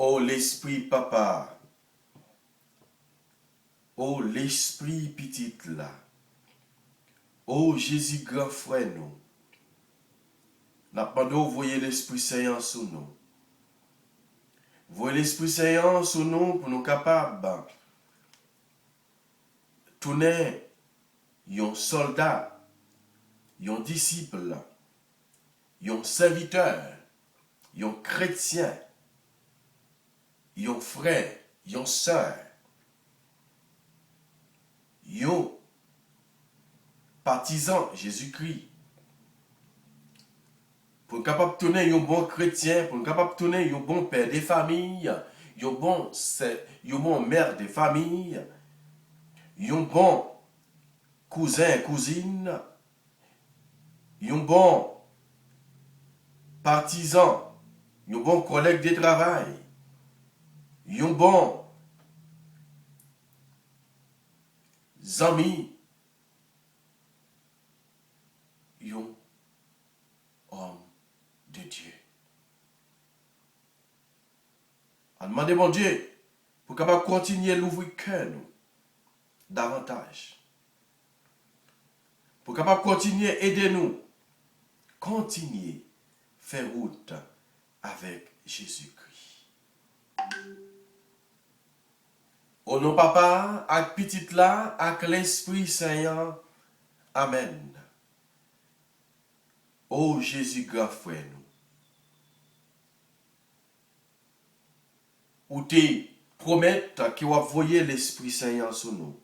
Oh l'esprit papa, oh l'esprit petit là, oh Jésus grand frère nous, n'a pas de voyer l'Esprit Saint sur nous. Voyez l'Esprit Saint sur nous pour nous capables de tourner un soldat, un disciple, un serviteur, un chrétien, un frère, un soeur, un partisan Jésus-Christ. Pour être capable de tourner un bon chrétien, pour être capable de tourner un bon père des familles, un bon mère des familles, un bon cousin, cousine, un bon partisan, un bon collègue de travail, un bon ami, un homme de Dieu. On demande mon Dieu pour capable continuer à l'ouvrir cœur nous davantage. Pour capable continuer à aider nous, continuer à faire route avec Jésus-Christ. Au nom papa, avec petite là, avec l'Esprit Saint, amen. Oh Jésus grand frère nous. Ou te promettre qu'il va voyer l'Esprit Saint sur nous.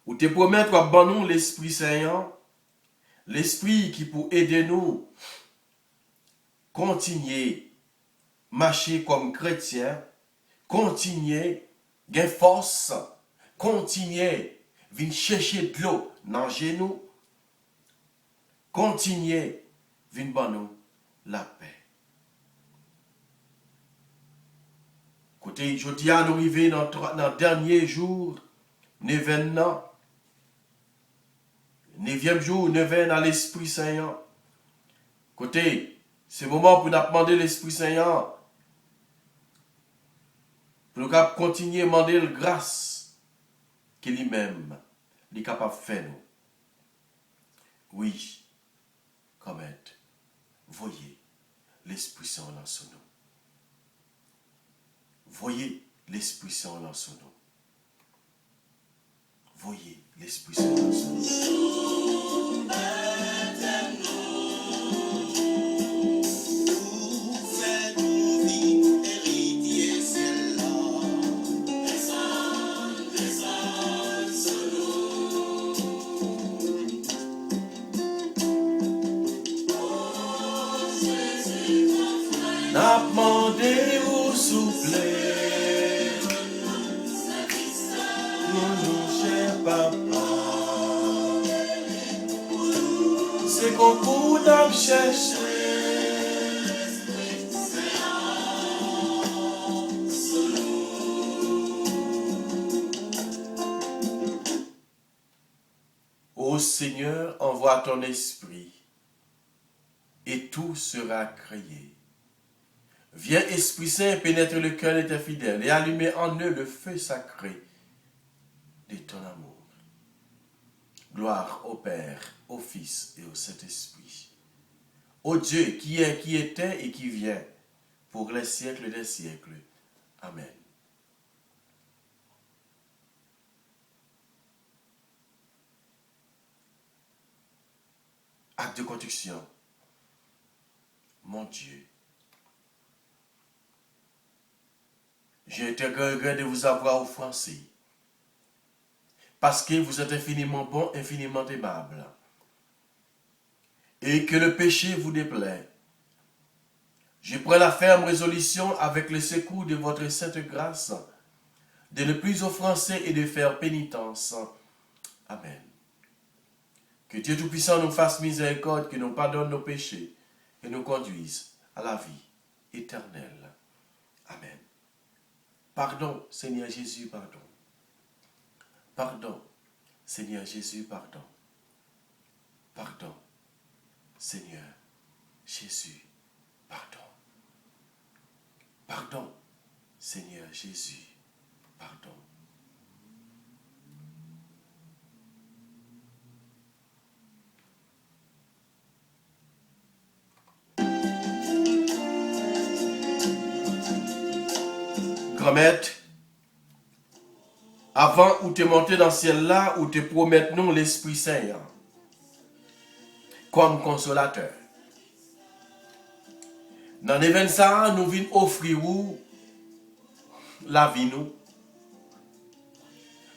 Ou te promettre qu'il va nous l'Esprit Saint, l'Esprit qui peut aider nous continuer marcher comme chrétien, continuer gain force, continuer venir chercher de l'eau dans nous, continuer venir ban nous la paix. Côté je dis à nous arriver dans le dernier jour, 9e jour, 9e à l'Esprit Saint. Côté, c'est le moment pour nous demander l'Esprit Saint, pour nous continuer à demander la grâce qu'il lui-même est capable de faire nous. Oui, comme aide, voyez l'Esprit Saint dans son nom. Voyez l'Esprit Saint dans son nom. Voyez l'Esprit Saint dans son nom. N'a demandé au souffler, nous cher papa, c'est qu'on peut chercher. Ô Seigneur, envoie ton esprit et tout sera créé. Viens, Esprit Saint, pénètre le cœur de tes fidèles et allumer en eux le feu sacré de ton amour. Gloire au Père, au Fils et au Saint-Esprit. Ô Dieu qui est, qui était et qui vient, pour les siècles des siècles. Amen. Acte de construction. Mon Dieu, j'ai été regret de vous avoir offensé, parce que vous êtes infiniment bon, infiniment aimable, et que le péché vous déplaît. Je prends la ferme résolution, avec le secours de votre sainte grâce, de ne plus offenser et de faire pénitence. Amen. Que Dieu Tout-Puissant nous fasse miséricorde, que nous pardonne nos péchés et nous conduise à la vie éternelle. Amen. Pardon, Seigneur Jésus, pardon. Pardon, Seigneur Jésus, pardon. Pardon, Seigneur Jésus, pardon. Pardon, Seigneur Jésus, pardon. Grand-mère, avant ou te monter dans le ciel là, ou te promettre nous l'Esprit Saint comme consolateur. Dans l'événement ça, nous venons offrir la vie nous.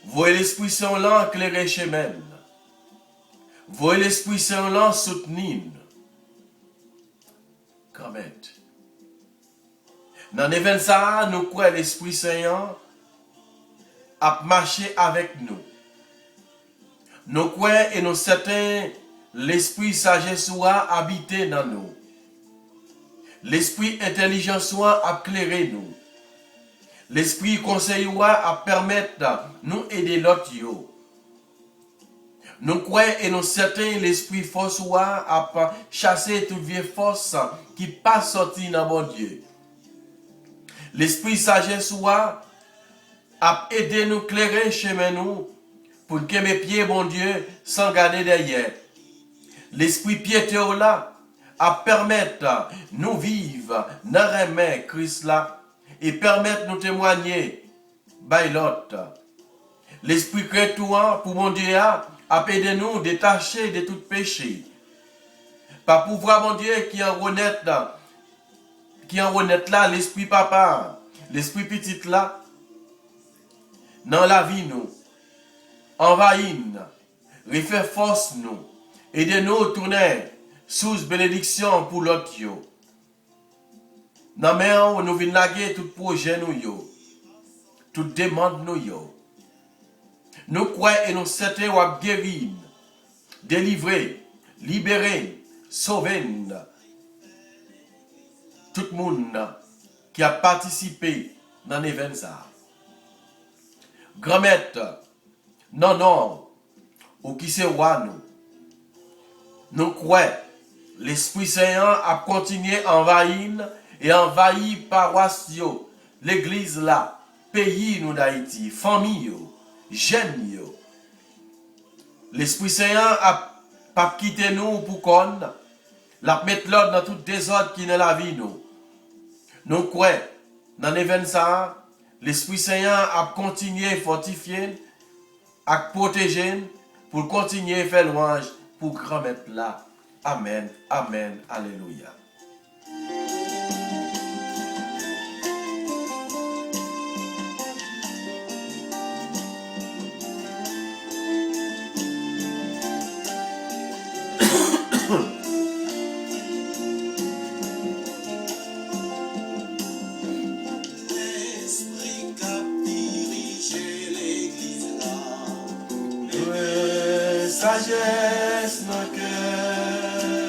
Voyez l'Esprit Saint là éclairer chemin. Voyez l'Esprit Saint là soutenir. Grand-mère. Dans l'événement ça, nous croyons l'Esprit Saint à marcher avec nous. Nous croyons et nous certains l'Esprit sagesse soit habité dans nous. L'Esprit intelligence soit à éclairer nous. L'Esprit conseil soit à permettre nous aider l'autre. Nous croyons et nous certains l'Esprit force soit à chasser toute vieille force qui pas sorti dans mon Dieu. L'Esprit sagesse soit à aider nous clairer chemin nous pour que mes pieds, mon Dieu, sans garder derrière. L'Esprit piété là à permettre nous vivre dans la main Christ là et permettre nous témoigner by l'autre. L'Esprit créateur pour mon Dieu à aider nous détacher de tout péché. Par pouvoir mon Dieu qui en honnête là l'Esprit papa, l'Esprit petit là dans la vie nous, envahit nous, refait force nous, aidez-nous tourner sous bénédiction pour l'autre yo. Dans mais nous venons laguer tout projet nous yo, toute demande nous yo. Nous croyons et nous certains ou guérir, délivrer, libérer, sauver tout le monde qui a participé dans l'événement. Grand-mère, non, ou qui c'est roi nous croyons, l'Esprit Saint a continué à envahir et envahir paroisse, l'église là, pays nous d'Haïti, famille, jeunes. L'Esprit Saint a pas quitté nous pour qu'on la mettre l'ordre dans tout désordre qui est dans la vie nous. Nous croyons, dans l'événement ça, l'Esprit Saint a continué à fortifier, à protéger, pour continuer à faire louange pour grand-mère là. Amen, amen, alléluia. Sagesse nos cœurs,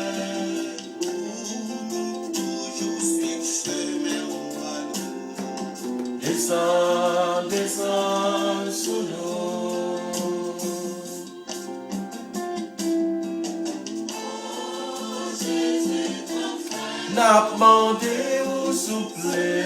toujours suivre chemin nous. Descends sous nous. Oh Jésus, ton frère, n'a demandé ou soufflé.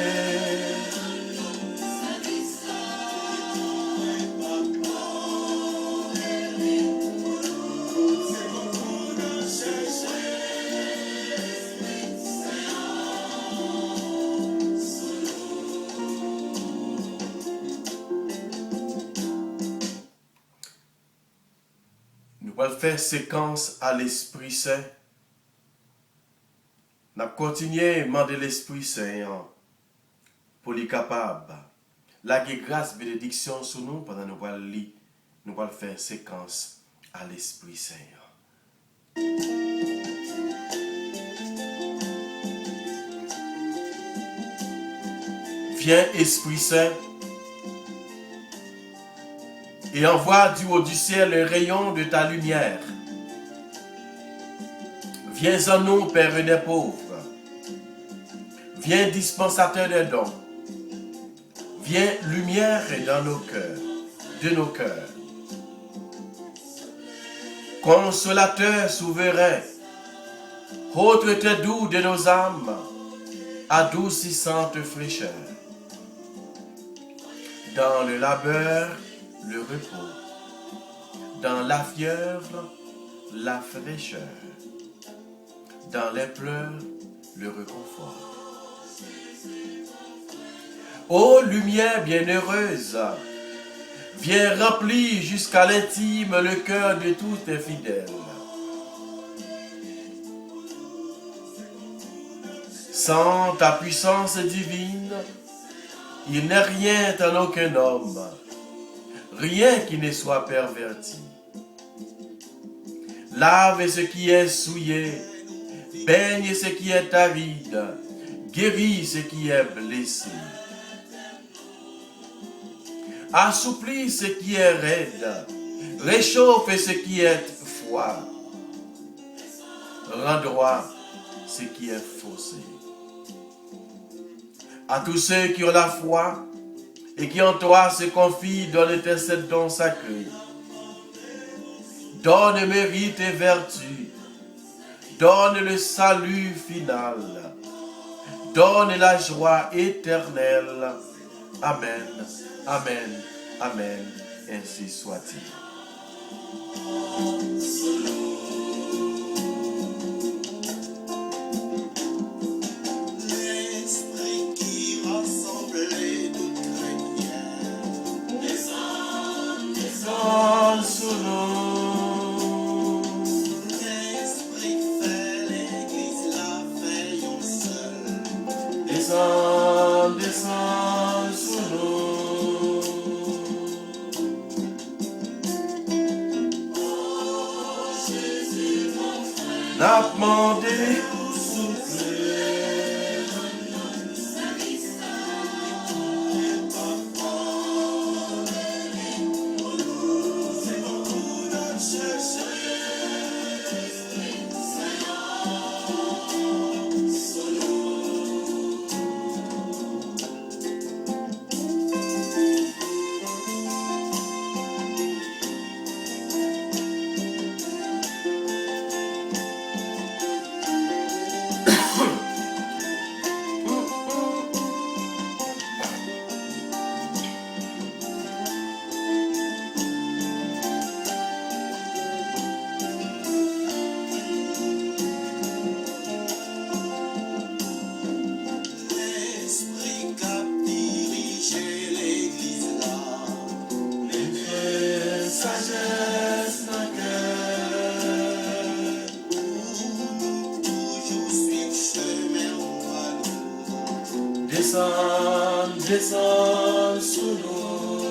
va faire séquence à l'Esprit Saint. Nous continuons à demander l'Esprit Saint pour les capables. La grâce, bénédiction sur nous pendant que nous allons lire, nous allons faire séquence à l'Esprit Saint. Viens, Esprit Saint, et envoie du haut du ciel le rayon de ta lumière. Viens en nous, Père des pauvres. Viens, dispensateur des dons. Viens, lumière dans nos cœurs, de nos cœurs. Consolateur souverain, ôte doux de nos âmes, adoucissante fraîcheur. Dans le labeur, le repos. Dans la fièvre, la fraîcheur. Dans les pleurs, le réconfort. Ô lumière bienheureuse, viens remplir jusqu'à l'intime le cœur de tous tes fidèles. Sans ta puissance divine, il n'est rien en aucun homme, rien qui ne soit perverti. Lave ce qui est souillé, baigne ce qui est aride, guéris ce qui est blessé. Assouplis ce qui est raide, réchauffe ce qui est froid, rends droit ce qui est faussé. À tous ceux qui ont la foi et qui en toi se confient, donne-tes sept dons sacrés. Donne mérite et vertu, donne le salut final, donne la joie éternelle. Amen, amen, amen, ainsi soit-il. L'esprit qui rassemblait de chrétiens, Descends sous nous. l'esprit fait l'église, la veillons seule. Descends, descends sous nous. N'a demandé au souffler. L'esprit qu'a dirigé l'église là, Sagesse dans le cœur. toujours suivre chemin roi nous. Descends, descends sous nous.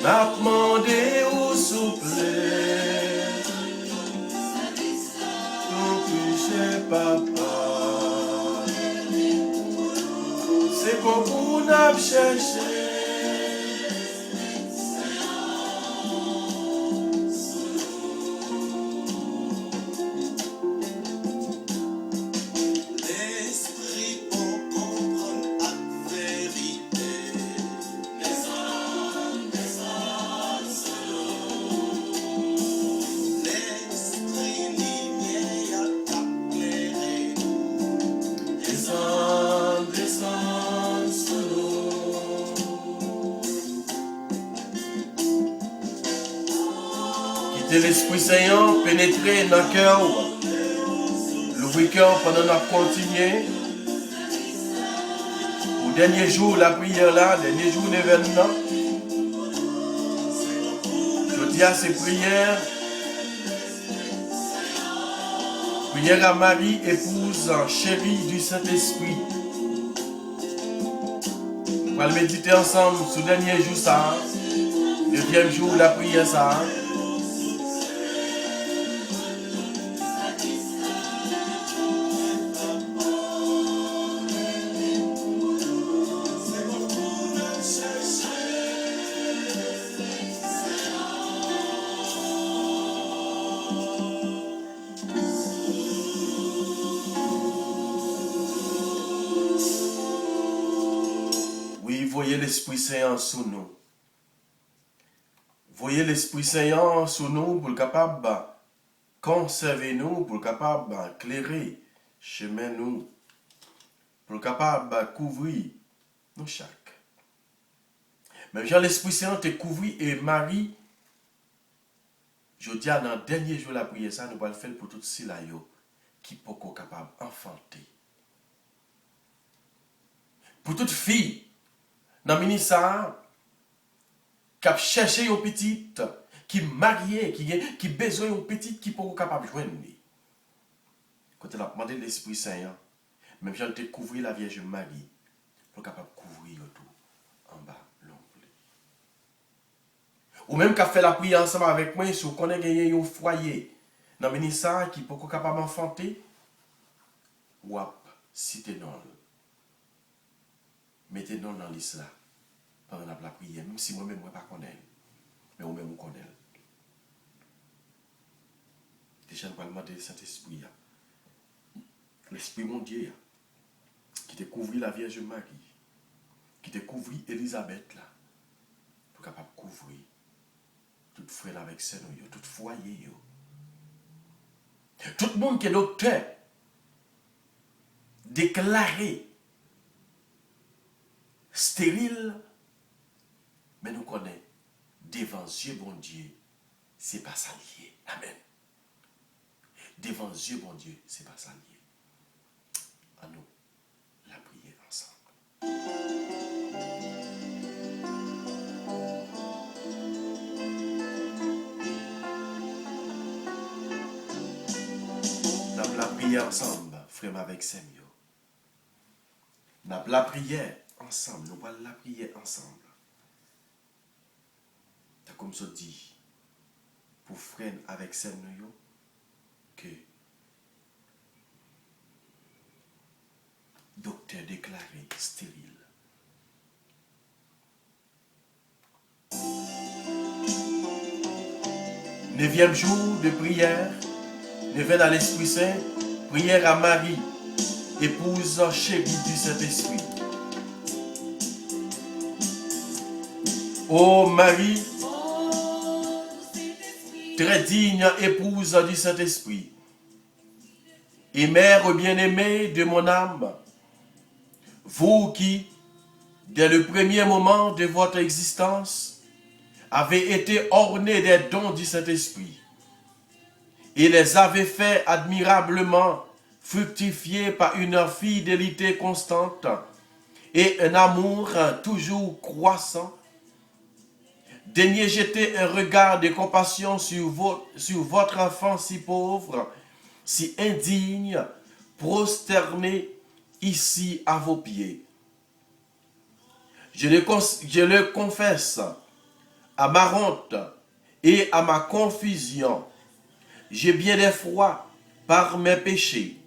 N'a demandé au souffler. Ton péché, papa. C'est beaucoup n'a cherché. L'esprit pour comprendre la vérité. L'esprit lumière a éclairé nous. Descends, descends sous nous. Quittez l'Esprit Saint, pénétrer dans le cœur. L'ouvrir cœur pendant qu'on continue. Pour Dernier jour, la prière là, dernier jour d'événement. Je dis à ces prières. Prière à Marie, épouse chérie du Saint-Esprit. On va le méditer ensemble ce dernier jour ça. Deuxième jour, la prière ça. Oui, voyez l'Esprit Saint sous nous. Voyez l'Esprit Saint sous nous pour le capable conserver nous, pour le capable éclairer chemin nous, pour le capable couvrir nous chaque. Même Jean l'Esprit Saint te couvrit et Marie, je dis dans le dernier jour de la prière, ça nous va le faire pour tout cela qui peut être capable d'enfanter. Pour toute fille, dans le ministère, qui a cherché une petite, qui est mariée, qui a besoin d'une petite, qui peut être capable de joindre. Quand elle a demandé l'Esprit Saint, même si elle te couvrir la Vierge Marie, pour capable de couvrir tout en bas, l'ongle. Ou même qu'elle fait la prière ensemble avec moi, si vous connaissez un foyer dans le ministère qui peut être capable d'enfanter, ou à citer non. Mettez-nous dans l'islam pendant la prière, même si moi-même je ne connais pas, mais vous-même vous connaissez. Déjà, nous allons demander Saint-Esprit, l'Esprit mon Dieu, qui te couvrit la Vierge Marie, qui te couvrit Elisabeth, là, pour capable de couvrir tout frère avec Seigneur, tout foyer. Tout le monde qui est docteur, déclaré stérile, mais nous connaissons devant Dieu bon Dieu, c'est pas ça lié. Amen. Devant Dieu bon Dieu, c'est pas ça lié. À nous, la prière ensemble. Nous la prière ensemble, frère avec Seigneur. Nous la prière ensemble, nous allons la prière ensemble. Comme ça dit, pour frère avec Seigneur, que docteur déclaré stérile. Neuvième jour de prière, neuvaine à l'Esprit Saint, prière à Marie, épouse chérie du Saint-Esprit. Ô Marie, très digne épouse du Saint-Esprit, et mère bien-aimée de mon âme, vous qui, dès le premier moment de votre existence, avez été ornés des dons du Saint-Esprit, et les avez fait admirablement fructifier par une fidélité constante et un amour toujours croissant, daignez jeter un regard de compassion sur votre enfant si pauvre, si indigne, prosterné ici à vos pieds. Je le confesse à ma honte et à ma confusion. J'ai bien des fois, par mes péchés,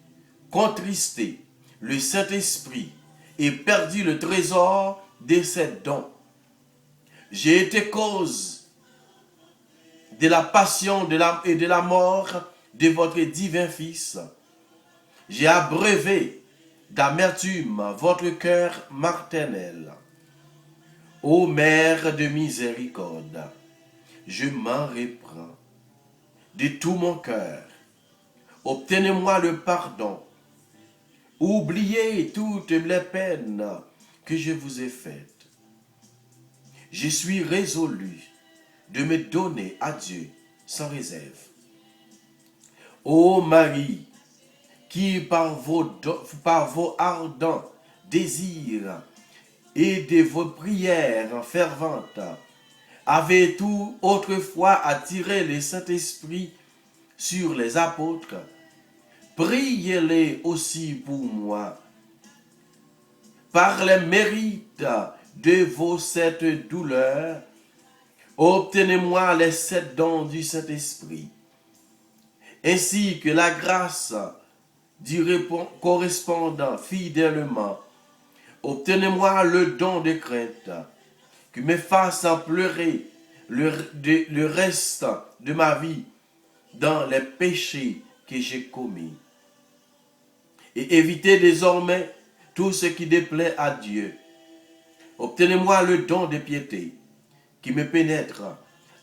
contristé le Saint-Esprit et perdu le trésor de ses dons. J'ai été cause de la passion et de la mort de votre divin Fils. J'ai abreuvé d'amertume votre cœur maternel. Ô Mère de miséricorde, je m'en reprends de tout mon cœur. Obtenez-moi le pardon. Oubliez toutes les peines que je vous ai faites. Je suis résolu de me donner à Dieu sans réserve. Ô Marie, qui par vos ardents désirs et de vos prières ferventes avez tout autrefois attiré le Saint-Esprit sur les apôtres, priez-les aussi pour moi. Par les mérites de vos sept douleurs, obtenez-moi les 7 dons du Saint-Esprit, ainsi que la grâce d'y correspondant fidèlement. Obtenez-moi le don de crainte, qui me fasse pleurer le reste de ma vie dans les péchés que j'ai commis. Et évitez désormais tout ce qui déplaît à Dieu. Obtenez-moi le don de piété, qui me pénètre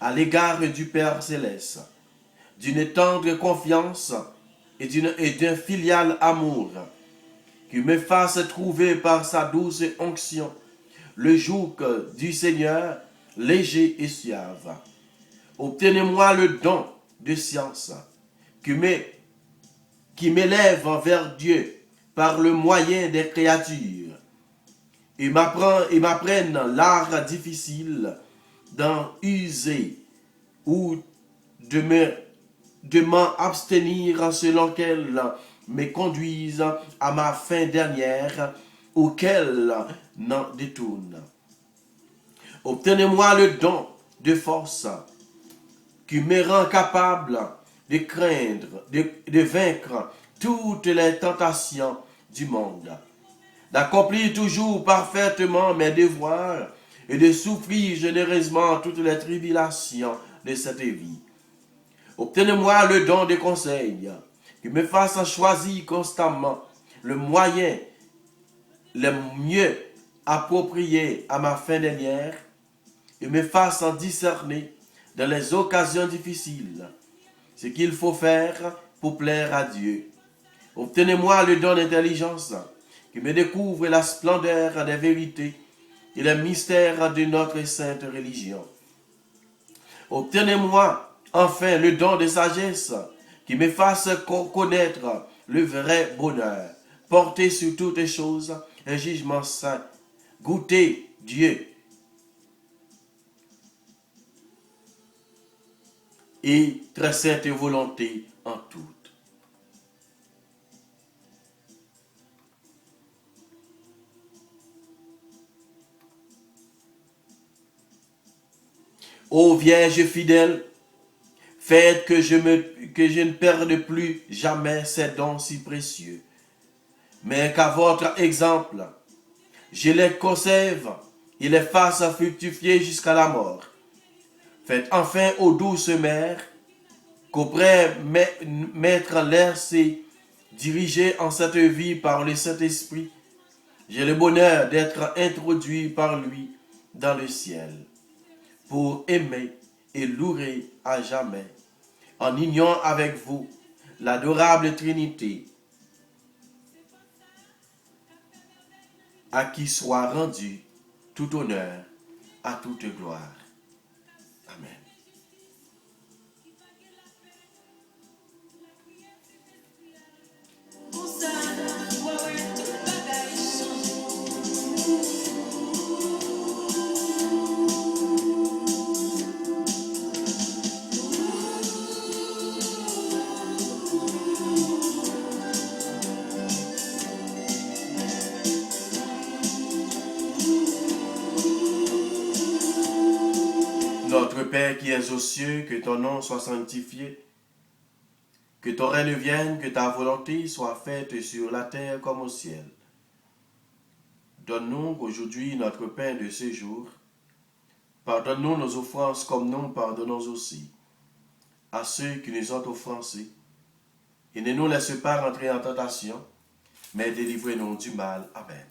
à l'égard du Père Céleste, d'une tendre confiance et d'un filial amour, qui me fasse trouver par sa douce onction le joug du Seigneur léger et suave. Obtenez-moi le don de science, qui m'élève vers Dieu par le moyen des créatures, et m'apprenne l'art difficile d'en user ou de m'en abstenir selon qu'elle me conduise à ma fin dernière ou qu'elle n'en détourne. Obtenez-moi le don de force qui me rend capable de craindre, de vaincre toutes les tentations du monde, d'accomplir toujours parfaitement mes devoirs et de souffrir généreusement toutes les tribulations de cette vie. Obtenez-moi le don de conseil qui me fasse choisir constamment le moyen le mieux approprié à ma fin dernière et me fasse en discerner dans les occasions difficiles ce qu'il faut faire pour plaire à Dieu. Obtenez-moi le don d'intelligence qui me découvre la splendeur des vérités et les mystères de notre sainte religion. Obtenez-moi enfin le don de sagesse qui me fasse connaître le vrai bonheur, porter sur toutes les choses un jugement saint, goûter Dieu et très sainte volonté en tout. Ô Vierge fidèle, faites que je ne perde plus jamais ces dons si précieux, mais qu'à votre exemple, je les conserve et les fasse fructifier jusqu'à la mort. Faites enfin aux douces mères qu'auprès Maître laissé dirigé en cette vie par le Saint-Esprit, j'ai le bonheur d'être introduit par lui dans le ciel, pour aimer et louer à jamais, en union avec vous, l'adorable Trinité, à qui soit rendu tout honneur, à toute gloire. Amen. Notre Père qui es aux cieux, que ton nom soit sanctifié, que ton règne vienne, que ta volonté soit faite sur la terre comme au ciel. Donne-nous aujourd'hui notre pain de ce jour. Pardonne-nous nos offenses comme nous pardonnons aussi à ceux qui nous ont offensés. Et ne nous laisse pas rentrer en tentation, mais délivrez-nous du mal. Amen.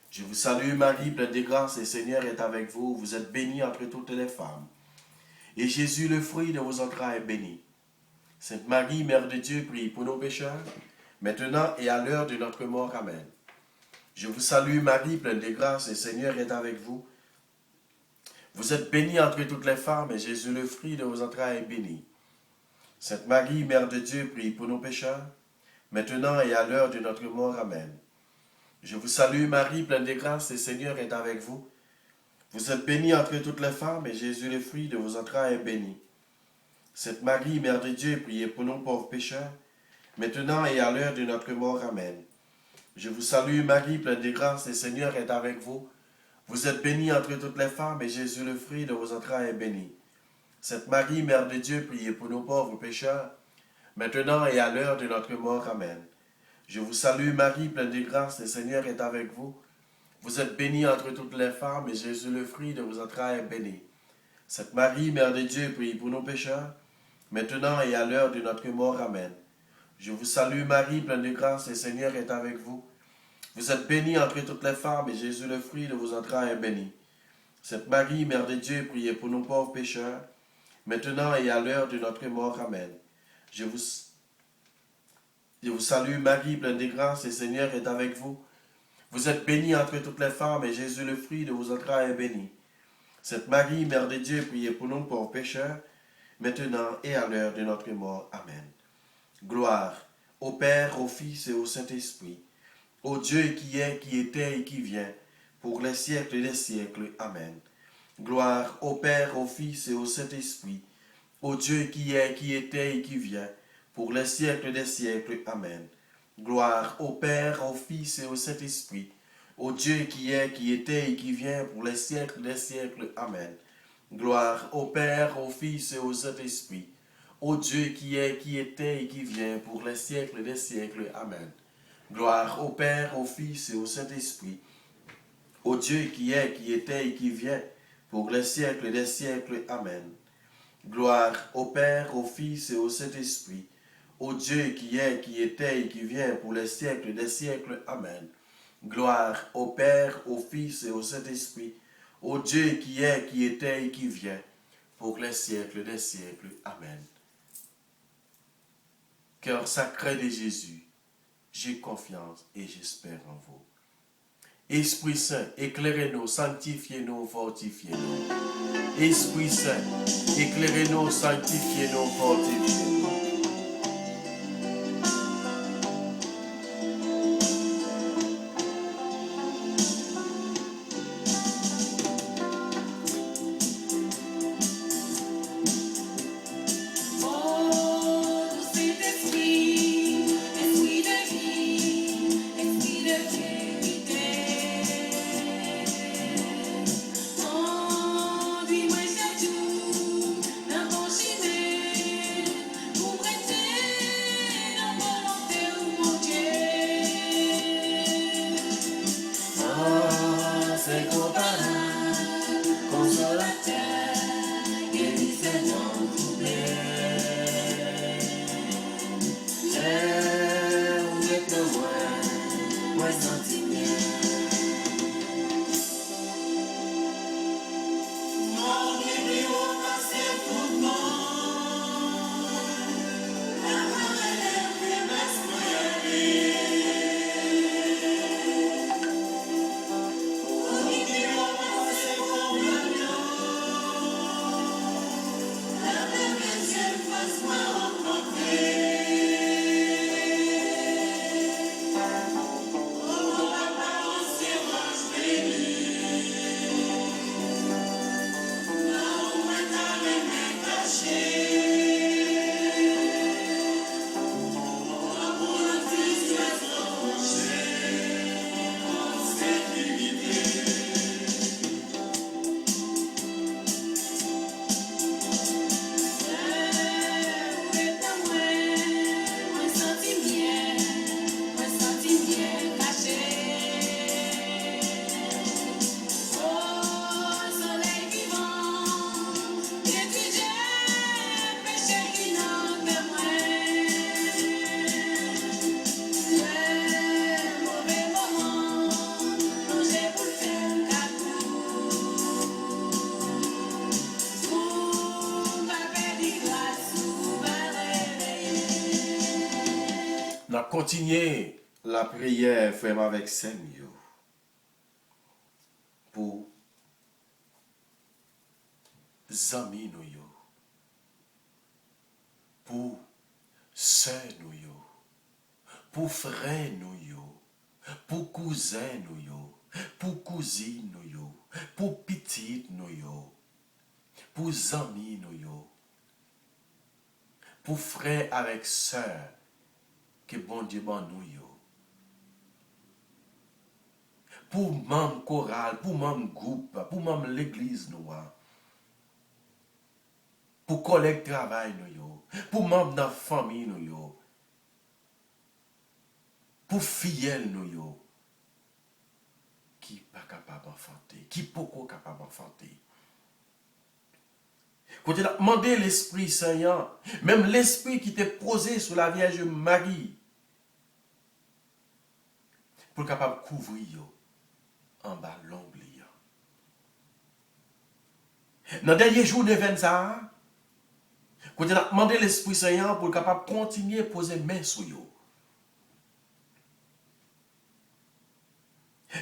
Je vous salue Marie, pleine de grâce, le Seigneur est avec vous. Vous êtes bénie entre toutes les femmes. Et Jésus, le fruit de vos entrailles, est béni. Sainte Marie, Mère de Dieu, prie pour nos pécheurs, maintenant et à l'heure de notre mort. Amen. Je vous salue Marie, pleine de grâce, le Seigneur est avec vous. Vous êtes bénie entre toutes les femmes, et Jésus, le fruit de vos entrailles, est béni. Sainte Marie, Mère de Dieu, prie pour nos pécheurs, maintenant et à l'heure de notre mort. Amen. Je vous salue Marie, pleine de grâce, le Seigneur est avec vous. Vous êtes bénie entre toutes les femmes, et Jésus, le fruit de vos entrailles, est béni. Sainte Marie, Mère de Dieu, priez pour nous pauvres pécheurs, maintenant et à l'heure de notre mort. Amen. Je vous salue Marie, pleine de grâce, le Seigneur est avec vous. Vous êtes bénie entre toutes les femmes, et Jésus, le fruit de vos entrailles, est béni. Sainte Marie, Mère de Dieu, priez pour nous pauvres pécheurs, maintenant et à l'heure de notre mort. Amen. Je vous salue Marie, pleine de grâce, le Seigneur est avec vous. Vous êtes bénie entre toutes les femmes, et Jésus, le fruit de vos entrailles, est béni. Sainte Marie, Mère de Dieu, priez pour nous pécheurs, maintenant et à l'heure de notre mort. Amen. Je vous salue Marie, pleine de grâce, le Seigneur est avec vous. Vous êtes bénie entre toutes les femmes, et Jésus, le fruit de vos entrailles, est béni. Sainte Marie, Mère de Dieu, priez pour nous pauvres pécheurs, maintenant et à l'heure de notre mort. Amen. Je vous salue Marie, pleine de grâce, le Seigneur est avec vous. Vous êtes bénie entre toutes les femmes, et Jésus, le fruit de vos entrailles, est béni. Sainte Marie, Mère de Dieu, priez pour nous pauvres pécheurs, maintenant et à l'heure de notre mort. Amen. Gloire au Père, au Fils et au Saint-Esprit, au Dieu qui est, qui était et qui vient, pour les siècles des siècles. Amen. Gloire au Père, au Fils et au Saint-Esprit, au Dieu qui est, qui était et qui vient, pour les siècles des siècles. Amen. Gloire au Père, au Fils et au Saint-Esprit, au Dieu qui est, qui était et qui vient, pour les siècles des siècles. Amen. Gloire au Père, au Fils et au Saint-Esprit, au Dieu qui est, qui était et qui vient, pour les siècles des siècles. Amen. Gloire au Père, au Fils et au Saint-Esprit, au Dieu qui est, qui était et qui vient, pour les siècles des siècles. Amen. Gloire au Père, au Fils et au Saint-Esprit, au Dieu qui est, qui était et qui vient, pour les siècles des siècles. Amen. Gloire au Père, au Fils et au Saint-Esprit, au Dieu qui est, qui était et qui vient, pour les siècles des siècles. Amen. Cœur sacré de Jésus, j'ai confiance et j'espère en vous. Esprit Saint, éclairez-nous, sanctifiez-nous, fortifiez-nous. Esprit Saint, éclairez-nous, sanctifiez-nous, fortifiez-nous. On a continué la prière vraiment avec Seigneur pour amis nous yo, pour sœurs nous yo, pour frères nous yo, pour cousin nous yo, pour cousine nous yo, pour petite nous yo, pour amis nous yo, pour frère avec sœur que bon Dieu ban nous yo. Pour membre choral, pour membre groupe, pour membre l'église nous, pour collègue travail nous yo, pour membre dans la famille nous yo, pour fidèle nous yo, qui pas capable d'enfanter, qui beaucoup capable d'enfanter. Quand il a demandé l'Esprit Saint, même l'Esprit qui était posé sur la Vierge Marie, pour capable de couvrir yo, en bas l'ombre. Dans le dernier jour de ça, quand il a demandé l'Esprit Saint pour capable continuer à poser main sur eux.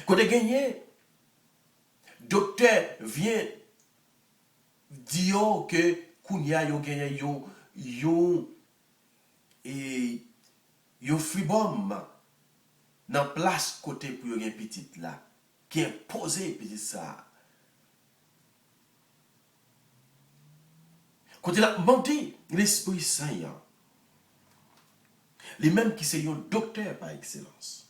Quand il a gagné, docteur vient dire que Kounia yo gagné yo fribom dans place côté pour yon petite là qui est posé petit ça. Quand il a demandé l'Esprit Saint, les mêmes qui sont un docteur par excellence,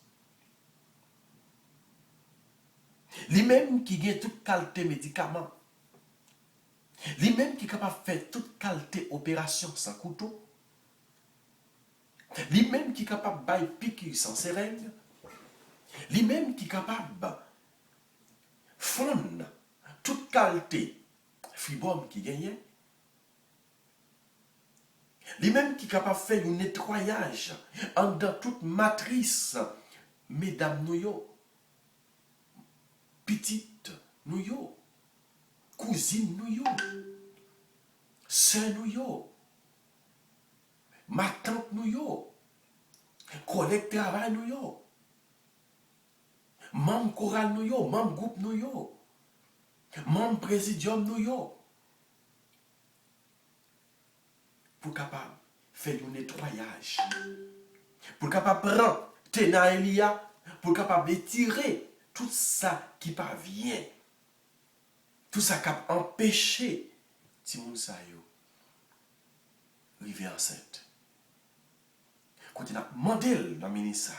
les mêmes qui ont toute qualité médicament, les mêmes qui sont capables de faire toute qualité opération sans couteau, les mêmes qui sont capables de faire piqûre sans seringue, les mêmes qui sont capables de fondre toute qualité fibrome qui gagne, les mêmes qui sont capables de faire un nettoyage dans toute matrice, mesdames nous yo, petite nous yo, cousine nous yo, sœur nous yo, ma tante nous yo, collègue travail nous yo, membre choral nous yo, membre groupe nous yo, membre présidium nous yo, pour capable faire un nettoyage, pour capable prendre Tena Elia, pour capable étirer tout ça qui parvient, tout ça qui a empêché Timoun Sayo arriver enceinte. Quand il a demandé dans le ministère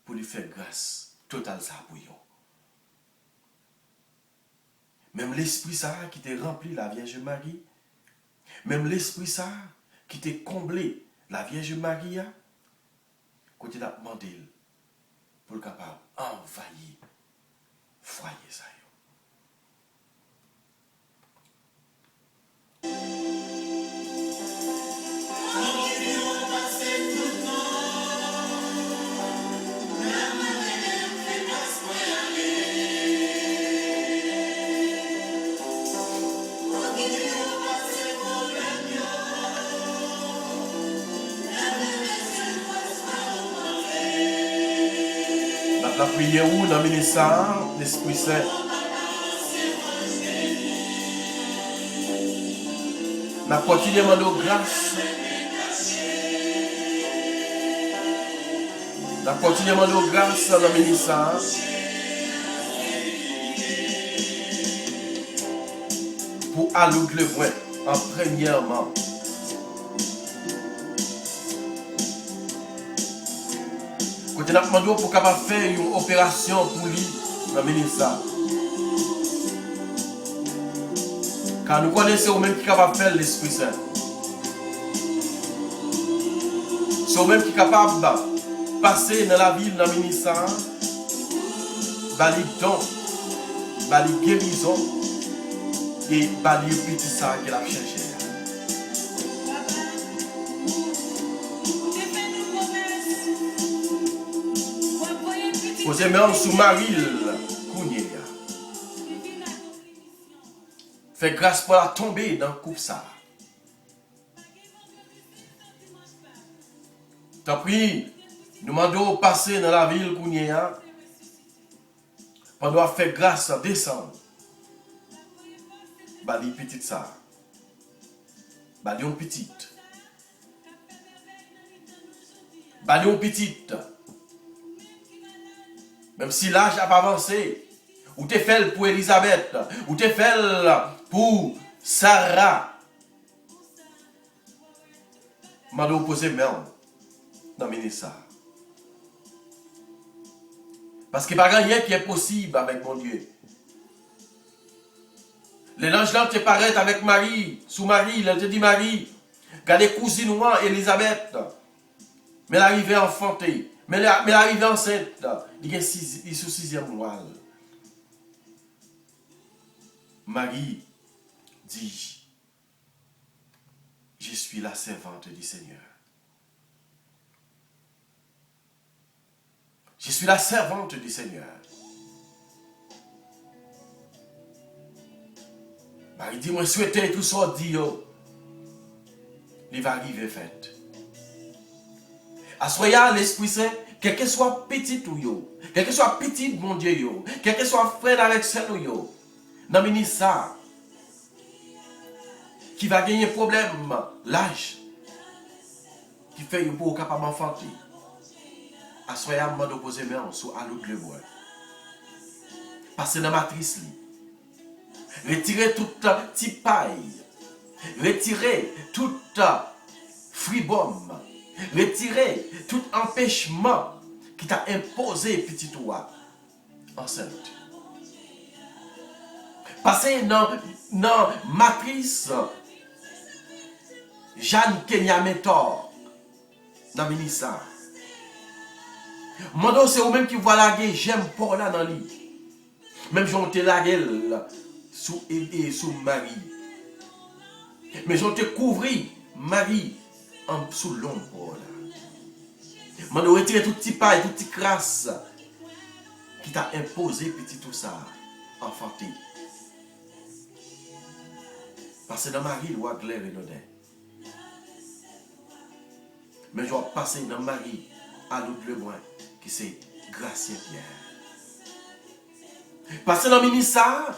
pour lui faire grâce totale ça pour eux. Même l'Esprit ça qui t'a rempli la Vierge Marie, même l'Esprit ça qui t'a comblé la Vierge Marie, quand il a demandé pour le capable envahir foyer ça. La prière ou dans le ministère, l'Esprit Saint. La continuellement de grâce. La continuellement de grâce dans le ministère. Pour allouer le point en premièrement. Quand on a demandé pour capable faire une opération pour lui dans le ministère. Car nous connaissons même qui est capable de faire l'Esprit Saint. C'est eux-mêmes qui sont capables de passer dans la ville, dans le ministère, bali don, bali guérison et bali petit ça qu'elle a cherché. Vous aimez en sous Maril, Kounia. Fait grâce pour la tomber dans le coupe ça. T'as pris, nous demandons de passer dans la ville Kounia. Pendant faire grâce à descendre. Bali petite ça. Bali petite. Bali petite. Même si l'âge a pas avancé, ou t'es fait pour Elisabeth, ou t'es fait pour Sarah, m'a opposé même dans le ministère. Parce qu'il n'y a pas rien qui est possible avec mon Dieu. Les anges là te paraissent avec Marie, sous Marie, il te dit Marie, regardez cousine moi, Elisabeth, mais elle arrivait enfantée, mais elle arrivait enceinte, il est sous 6e mois. Marie dit, je suis la servante du Seigneur. Je suis la servante du Seigneur. Marie dit, moi souhaite tout ça, dit, il va arriver fait. À soya l'Esprit Saint, quel que soit petit ou yo, quel que soit petit mon Dieu yo, quel que soit frère avec sœur yo, dans le ministère, qui va gagner problème, l'âge, qui fait yon pour capable d'enfanter. À soya m'a opposé même sur à l'autre le bois. Passer dans la matrice li. Retirer toute petite paille. Retirer toute fribom. Retirer tout empêchement qui t'a imposé petit toi enceinte. Passer dans matrice Jeanne Kenya Mentor dans le ministère. Mon c'est vous-même qui voit la guerre, j'aime pas là dans lui. Même j'en te la gueule sous Marie. Mais j'en te couvri Marie sous l'ombre là. Mon retirer tout petit paille, tout petit crasse qui t'a imposé petit tout ça, enfanté. Parce que dans Marie, il voit clair et nodin. Mais je vais passer dans Marie à l'autre le moins, qui c'est Gracien Pierre. Passer dans le ministère,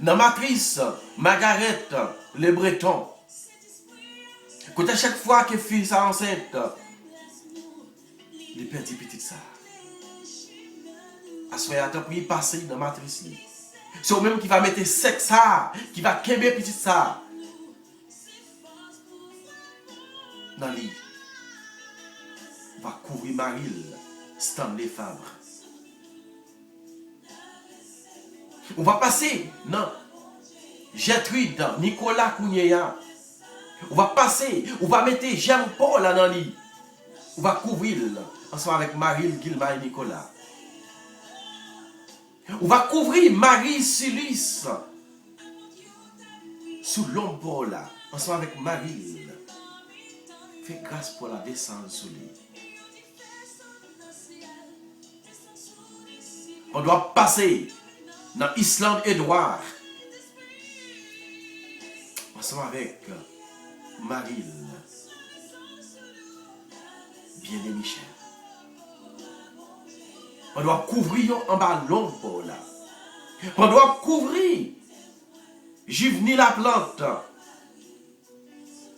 dans la matrice, Margaret, les Bretons. Quand à chaque fois que fille ça enceinte, il perd petit ça. À ce moment-là, pour y passer dans la matrice. C'est au même qui va mettre sexe ça, qui va québer petit ça. Dans le lit. Va couvrir Marie, Stanley Fabre. On va passer dans Gertrude, Nicolas Kounia. On va passer, on va mettre Jean-Paul dans le lit. On va couvrir ensemble avec Marie, Gilma et Nicolas. On va couvrir Marie Silis sous l'ombre là, ensemble avec Marie. Fais grâce pour la descendre sous lui. On doit passer dans Islande Édouard ensemble avec Marie, bien-aimé Michel. On doit couvrir en bas l'ombre là. On doit couvrir Juveni la plante.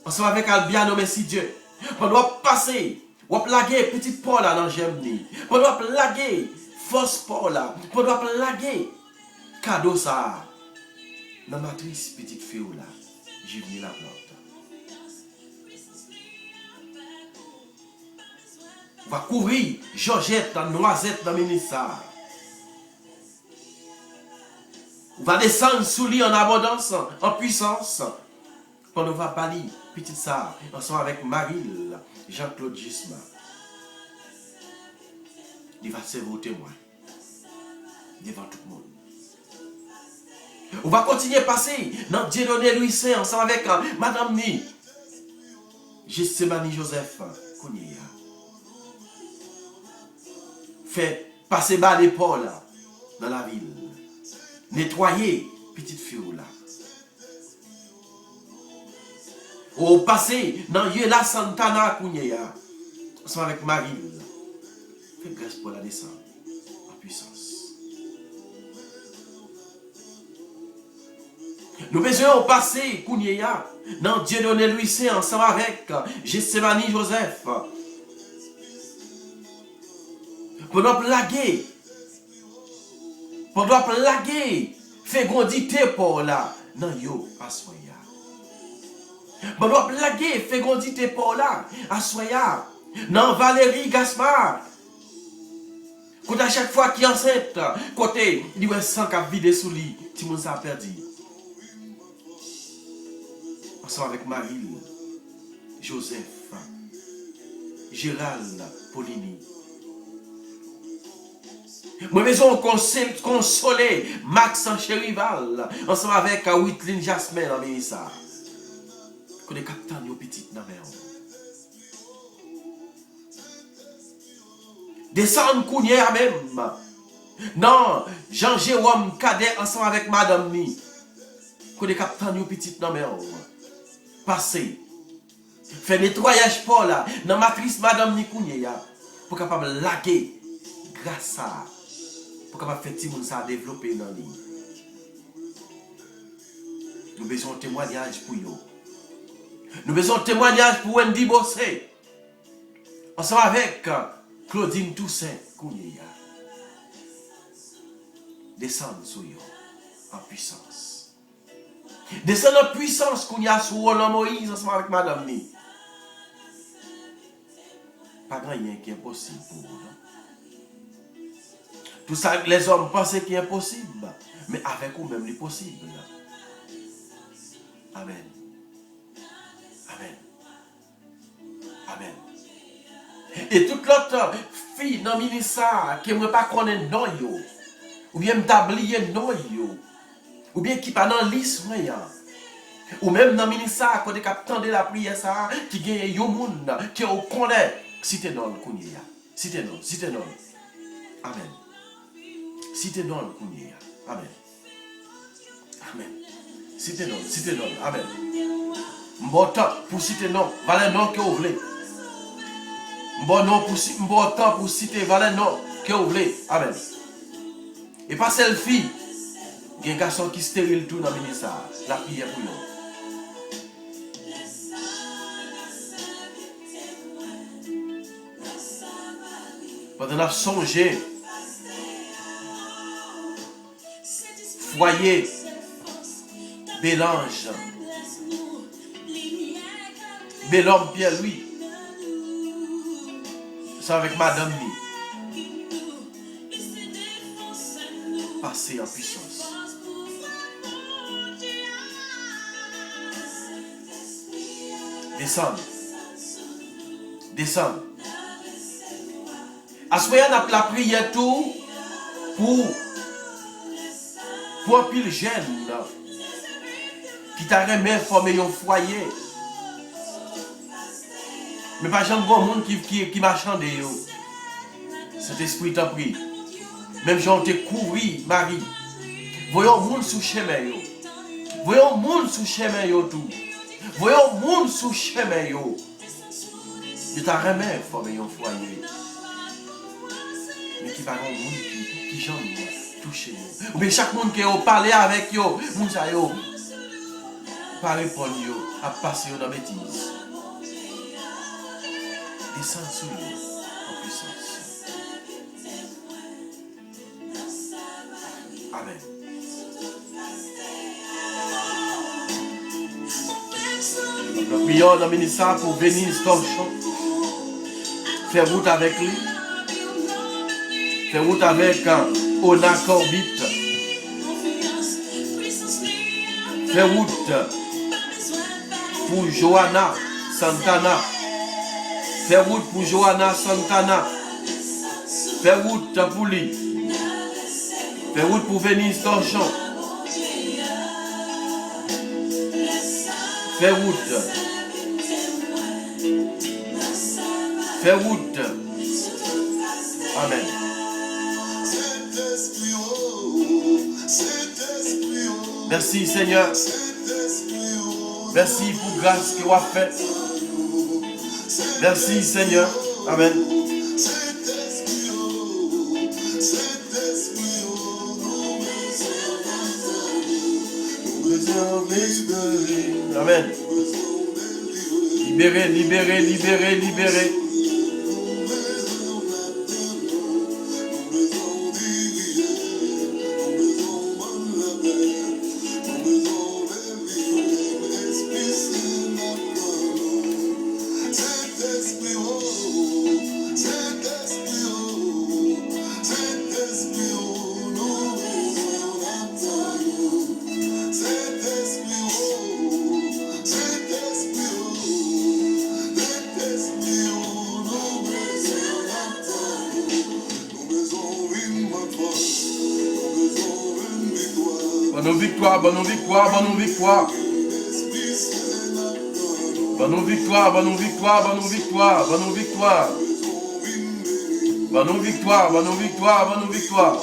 Ensemble avec Albiano Messi Dieu. On doit passer. On doit plaguer petit Paul là dans Gemini. On doit plaguer fausse Paul là. On doit plaguer cadeau ça. Dans la matrice petite fille là. Juveni la plante. On va couvrir Georgette dans Noisette dans Ministère. On va descendre sous lui en abondance, en puissance. Quand on va balayer petite ça, ensemble avec Marie, Jean-Claude Gisma. Il va servir au témoin devant tout le monde. On va continuer à passer dans Dieudonné Louis Saint ensemble avec Madame Ni, Gethsemane Joseph Kounia. Fait passer bas l'épaule dans la ville. Nettoyer petite fille là. Ou passer dans Yela Santana Kounia. Ensemble avec Marie. Fait grâce pour la descente en puissance. Nous besoin passer Kounia dans Dieudonné Louis Saint ensemble avec Gethsemane Joseph. Pendant plaguer. Pendant plaguer. Fait grandité pour là. Non, yo, assoya. Pendant plaguer. Fait grandité pour là. Assoya. Non, Valérie Gaspard. Quand à chaque fois qu'il est enceinte, côté, il y a 100 qui vidé sous lui. Tout le monde s'est perdu. Ensemble avec Marie, Joseph, Gérald, Paulini. Moi, maison consoler Max Chérival, ensemble avec Whitlin Jasmin dans Mélissa. Qu'on est capitaine aux petites dans la mer. Descendre Kounia même. Non, Jean-Jérôme Cadet ensemble avec Madame Ni. Qu'on est capitaine aux petites dans la mer. Passez. Fait nettoyage pour là. Dans la matrice Madame Ni Kounia. Pour capable laguer. Grâce à. Pour capable faire tout ça développer dans lui. Nous besoin de témoignage pour eux. Nous besoin de témoignage pour Wendy Bossé. Ensemble avec Claudine Toussaint Kounia. Descendre sur eux en puissance. Descendre en puissance Kounia sur Roland Moïse ensemble avec Madame Ni. Pas grand rien qui est impossible pour vous. Tout ça, les hommes pensent qu'il est impossible. Mais avec vous-même, il est possible. Amen. Amen. Amen. Et toute l'autre fille dans le ministère qui ne pas connaître non yo, ou bien m'tablier non yo, ou bien qui pas dans liste ou même dans le ministère quand on tendait la prière ça, qui gagne yo monde qui on connaît, cité non kounia. Cité non. Amen. Cité non kounia. Amen. Amen. Cité non. Amen. Bon temps pour citer non, valait non que vous voulez. Bon temps pour citer valait non que vous voulez. Amen. Et pas celle fille, il y a un garçon qui stérile tout dans le ministère. La prière pour nous. Pendant qu'on a songé, foyer, Bélange, Bélhomme Pierre-Louis, c'est avec Madame Ni. Passer en puissance. Descendre. Assoyez la prière tout pour un pile jeune qui t'a remis former un foyer. Mais pas genre bon monde qui m'a chanté. Cet esprit t'a pris. Même gens te couvri, Marie. Voyons monde sous chemin yo. Voyons monde sous chemin yo tout. Voyons monde sous chemin yo. Il t'a remis former un foyer. Mais qui pas grand monde qui j'en toucher. Ou bien chaque monde qui a parlé avec yo, moun sa yo pas répondre yo, à passer dans la bêtise. Descends sur lui en puissance. Amen. Nous prions dans le ministère pour venir Storchon. Faire route avec lui. Faire route avec Ona Corbett. Faire route pour Johanna Santana. Faire route pour Johanna Santana. Faire route pour lui. Faire route pour Venise Torchon. Faire route. Faire route. Amen. Merci Seigneur. Merci pour grâce que vous avez fait. Merci Seigneur. Amen. Amen. Libérez. nous victoire, bonne nous victoire, bonne nous victoire. Bonne nous victoire, bonne nous victoire, bonne nous victoire, bonne nous victoire. Bonne nous victoire, bonne nous victoire, bonne nous victoire.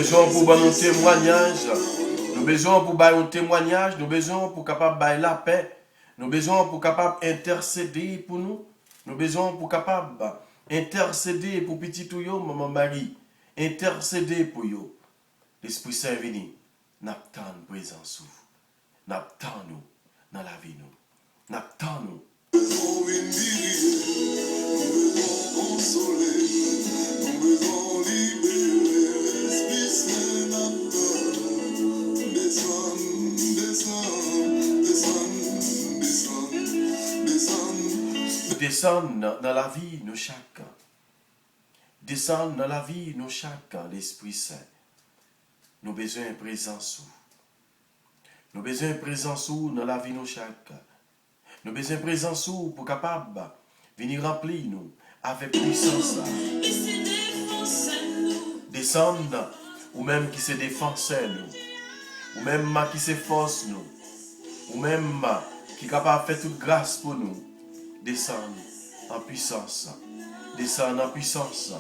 Nous besoin pour un témoignage. Nous besoin pour un témoignage. Nous besoin pour capable de la paix. Nous besoin pour capable intercéder pour nous. Nous besoin pour capable intercéder pour petit touyo, maman Marie. Intercéder pour yo. L'Esprit Saint vini. N'attend présence nous. N'attend nous dans la vie nous. N'attend nous. Descendre dans la vie, nous chacun. Descendre dans la vie, nous chacun, l'Esprit Saint. Nous besoin de présence. Nous besoin de présence dans la vie, nous chacun. Nous besoin de présence pour capable venir remplir nous avec puissance. Descendre, ou même qui se défend nous. Ou même qui se force nous. Ou même qui est capable de faire toute grâce pour nous. Descendre en puissance. Descendre en puissance.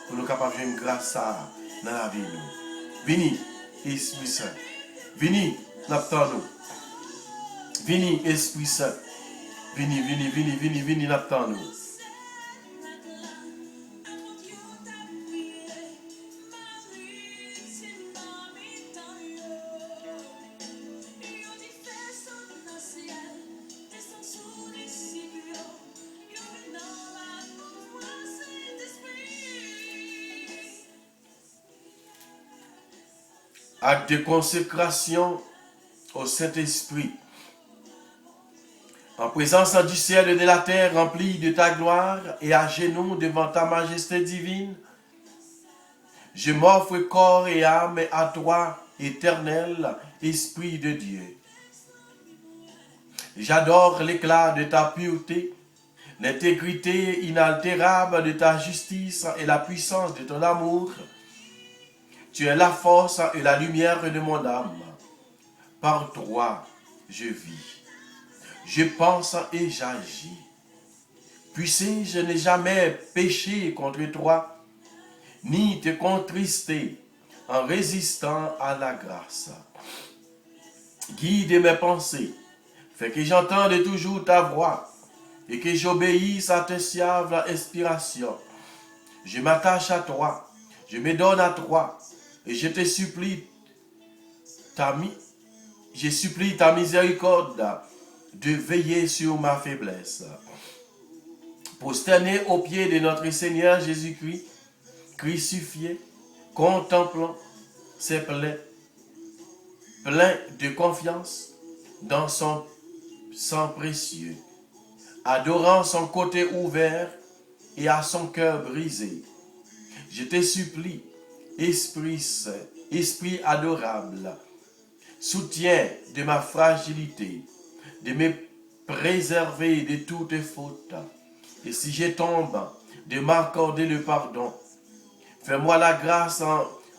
Pour nous capables de faire une grâce dans la vie. Vini, Esprit Saint. Vini, n'attends-nous. Vini, Esprit Saint. Vini, vini, vini, vini, vini, n'attends-nous. Acte de consécration au Saint-Esprit. En présence du ciel et de la terre remplis de ta gloire et à genoux devant ta majesté divine, je m'offre corps et âme à toi, éternel Esprit de Dieu. J'adore l'éclat de ta pureté, l'intégrité inaltérable de ta justice et la puissance de ton amour. Tu es la force et la lumière de mon âme. Par toi, je vis. Je pense et j'agis. Puissé, je n'ai jamais péché contre toi, ni te contrister en résistant à la grâce. Guide mes pensées, fais que j'entende toujours ta voix et que j'obéisse à tes suaves inspirations. Je m'attache à toi, je me donne à toi. Et je te supplie, je supplie ta miséricorde de veiller sur ma faiblesse. Prosterné aux pieds de notre Seigneur Jésus-Christ, crucifié, contemplant ses plaies, plein de confiance dans son sang précieux, adorant son côté ouvert et à son cœur brisé. Je te supplie, Esprit Saint, Esprit adorable, soutien de ma fragilité, de me préserver de toutes fautes. Et si je tombe, de m'accorder le pardon. Fais-moi la grâce,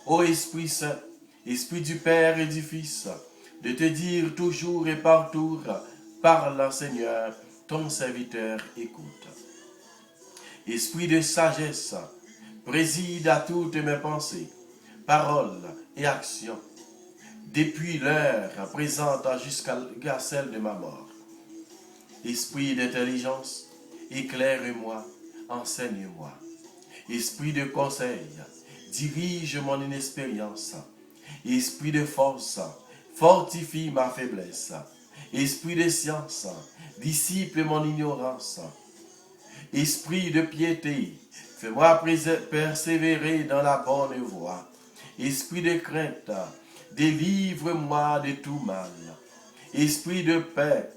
ô Esprit Saint, Esprit du Père et du Fils, de te dire toujours et partout, parle Seigneur, ton serviteur écoute. Esprit de sagesse, préside à toutes mes pensées, paroles et actions, depuis l'heure présente jusqu'à celle de ma mort. Esprit d'intelligence, éclaire-moi, enseigne-moi. Esprit de conseil, dirige mon inexpérience. Esprit de force, fortifie ma faiblesse. Esprit de science, dissipe mon ignorance. Esprit de piété, fais-moi persévérer dans la bonne voie. Esprit de crainte, délivre-moi de tout mal. Esprit de paix,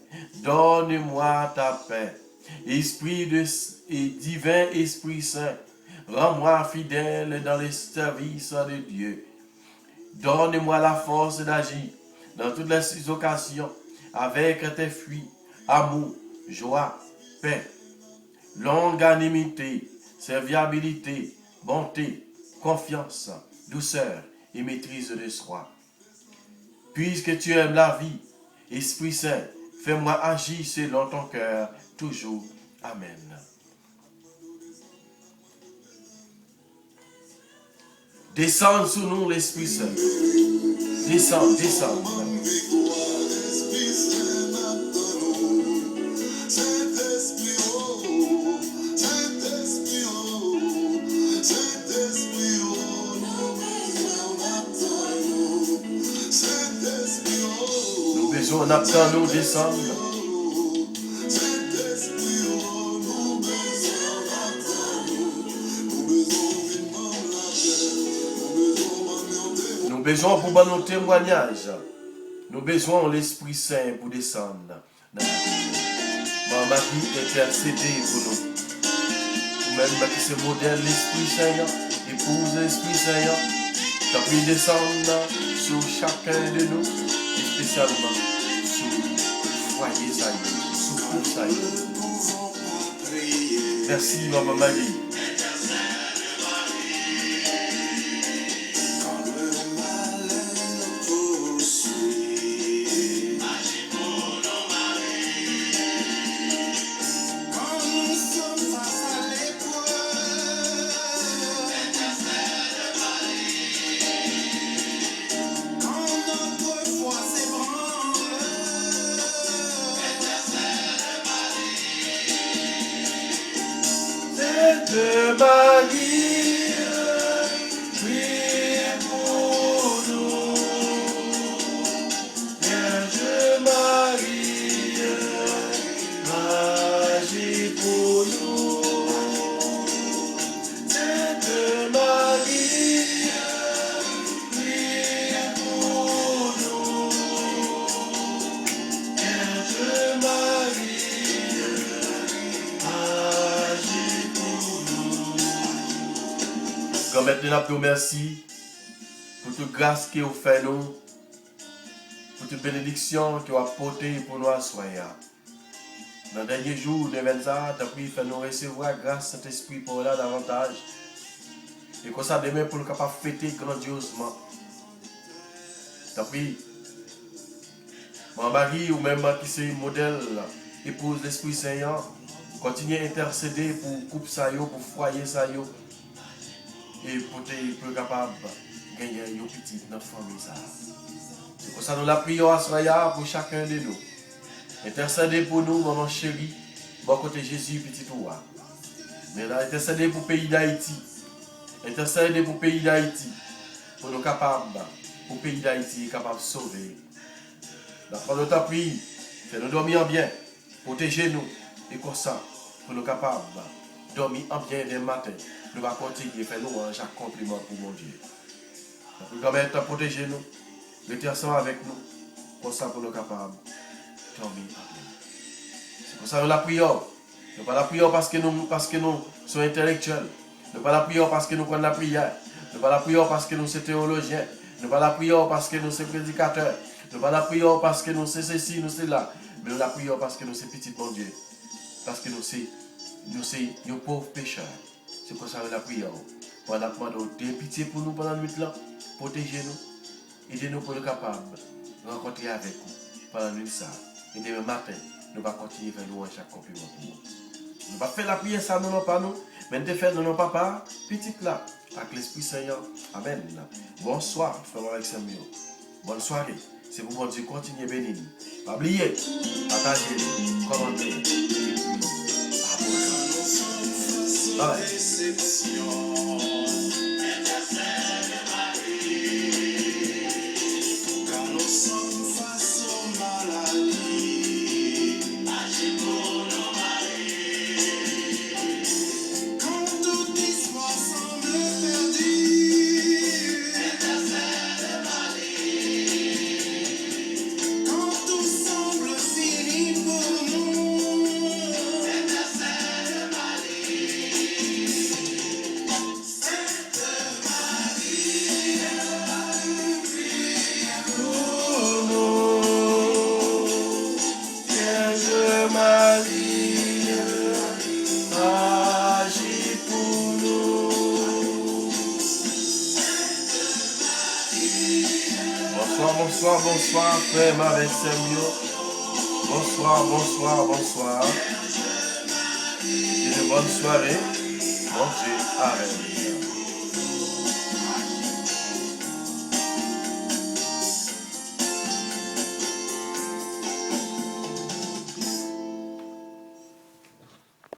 donne-moi ta paix. Esprit de et divin Esprit Saint, rends-moi fidèle dans les services de Dieu. Donne-moi la force d'agir dans toutes les occasions avec tes fruits, amour, joie, paix, longanimité, serviabilité, bonté, confiance, douceur et maîtrise de soi. Puisque tu aimes la vie, Esprit Saint, fais-moi agir selon ton cœur, toujours. Amen. Descends sous nous l'Esprit Saint. Descends, descends. Nous besoin d'attendre nous descendre. Nous besoin pour nos témoignages. Nous besoin de l'Esprit Saint pour descendre. Maman qui intercéder pour nous. Même qui se modèle l'Esprit Saint, épouse l'Esprit Saint, tu as pu descendre sur chacun de nous, et spécialement sur le foyer Saint, sur tout Saint. Merci, Maman Marie. Sainte Marie, prie pour nous. Vierge Marie, agis pour nous. Sainte Marie, prie pour nous. Vierge Marie, agis pour nous. Comme maintenant, nous merci pour toute grâce que vous faites nous, pour toute bénédiction que vous apportez pour nous à soir. Dans le dernier jour de Venza, tu as pris faire nous recevoir grâce à cet esprit pour là davantage. Et comme ça, demain, pour nous capables de fêter grandiosement. Tu as pris mon mari ou même qui c'est modèle, épouse l'Esprit Saint, continue à intercéder pour couple ça, pour foyer ça. Et pour être capable de gagner un petit dans la famille. C'est pour ça que nous la prions à soya pour chacun de nous. Intercédez pour nous, maman chérie, bon côté Jésus, petit roi. Mais intercédez pour le pays d'Haïti. Intercédez pour le pays d'Haïti. Pour nous capables, pour le pays d'Haïti, capable de sauver. La foi de ta prière, fais-nous dormir bien, protégez-nous. Et comme ça, pour nous capables de dormir en bien dès le matin. Nous allons continuer à faire nous un chaque compliment pour mon Dieu. Nous allons protéger nous, rester ensemble avec nous, pour ça pour nous capables de dormir en bien. C'est pour ça que nous la prions. Nous ne pas la prions parce que nous sommes intellectuels. Nous ne pas la prions parce que nous connaissons la prière. Nous ne pas la prions parce que nous sommes théologiens. Nous ne pas la prions parce que nous sommes prédicateurs. Nous ne pas la prions parce que nous sommes ceci, nous sommes là. Mais nous la prions parce que nous sommes petits bon Dieu. Parce que nous sommes nos pauvres pécheurs. C'est pour ça que nous la prions. On a demandé de pitié pour nous pendant la nuit là. Protégez-nous. Aidez-nous pour être capables de rencontrer avec vous pendant la nuit ça. Et demain matin, nous allons continuer à faire nous chaque compliment pour nous. Nous ne pas faire la prière ça, non, pas nous. Mais nous faire dans nos papas, petite là, avec l'Esprit Saint. Amen. Bonsoir, frère Alexandre. Bonne soirée. C'est pour mon Dieu continuer à bénir. Pas oublier, partager, commenter. Et puis, abonnez. Quand nous sommes face aux maladies, agis pour nos maris. Quand toute histoire semble perdue, intercède Marie. bonsoir, bonsoir, frère Marie Semio. Bonsoir, bonsoir, bonsoir. Une bonne soirée. Bon Dieu, amen.